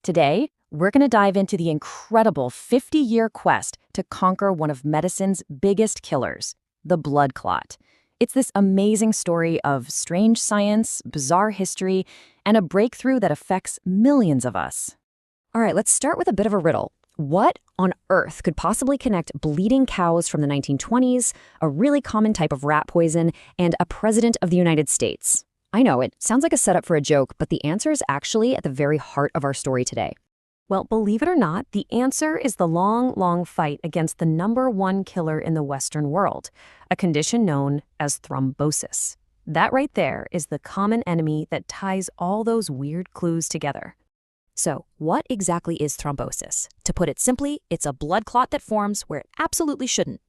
Today, we're going to dive into the incredible 50-year quest to conquer one of medicine's biggest killers, the blood clot. It's this amazing story of strange science, bizarre history, and a breakthrough that affects millions of us. All right, let's start with a bit of a riddle. What on earth could possibly connect bleeding cows from the 1920s, a really common type of rat poison, and a president of the United States? I know, it sounds like a setup for a joke, but the answer is actually at the very heart of our story today. Well, believe it or not, the answer is the long fight against the #1 killer in the Western world, a condition known as thrombosis. That right there is the common enemy that ties all those weird clues together. So, what exactly is thrombosis? To put it simply, it's a blood clot that forms where it absolutely shouldn't,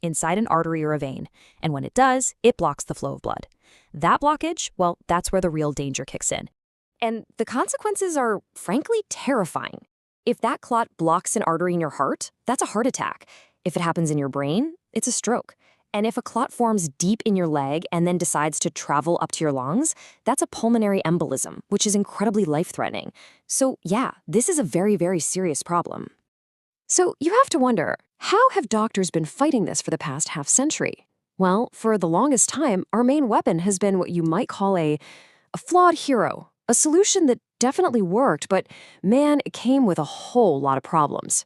inside an artery or a vein. And when it does, it blocks the flow of blood. That blockage, well, that's where the real danger kicks in. And the consequences are, frankly, terrifying. If that clot blocks an artery in your heart, that's a heart attack. If it happens in your brain, it's a stroke. And if a clot forms deep in your leg and then decides to travel up to your lungs, that's a pulmonary embolism, which is incredibly life-threatening. So yeah, this is a very serious problem. So you have to wonder, how have doctors been fighting this for the past half-century? Well, for the longest time, our main weapon has been what you might call a flawed hero, a solution that definitely worked, but man, it came with a whole lot of problems.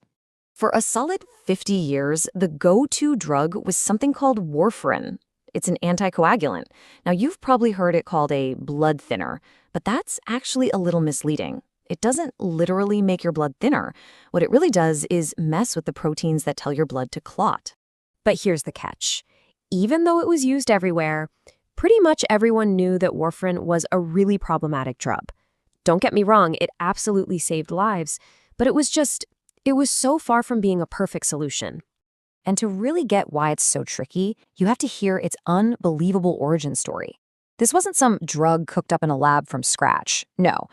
For a solid 50 years, the go-to drug was something called warfarin. It's an anticoagulant. Now, you've probably heard it called a blood thinner, but that's actually a little misleading. It doesn't literally make your blood thinner. What it really does is mess with the proteins that tell your blood to clot. But here's the catch. Even though it was used everywhere, pretty much everyone knew that warfarin was a really problematic drug. Don't get me wrong, it absolutely saved lives, but it was so far from being a perfect solution. And to really get why it's so tricky, you have to hear its unbelievable origin story. This wasn't some drug cooked up in a lab from scratch. No.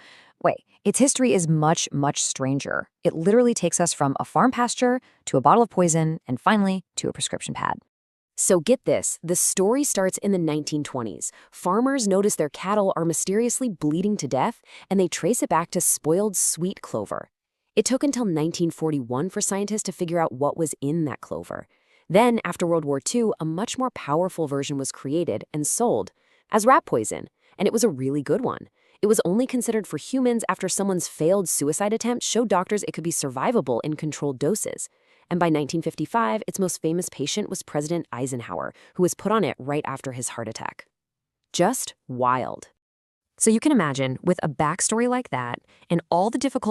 Wait, its history is much stranger. It literally takes us from a farm pasture to a bottle of poison and finally to a prescription pad. So get this, the story starts in the 1920s. Farmers notice their cattle are mysteriously bleeding to death, and they trace it back to spoiled sweet clover. It took until 1941 for scientists to figure out what was in that clover. Then, after World War II, a much more powerful version was created and sold as rat poison, and it was a really good one. It was only considered for humans after someone's failed suicide attempt showed doctors it could be survivable in controlled doses. And by 1955, its most famous patient was President Eisenhower, who was put on it right after his heart attack. Just wild. So you can imagine, with a backstory like that, and all the difficult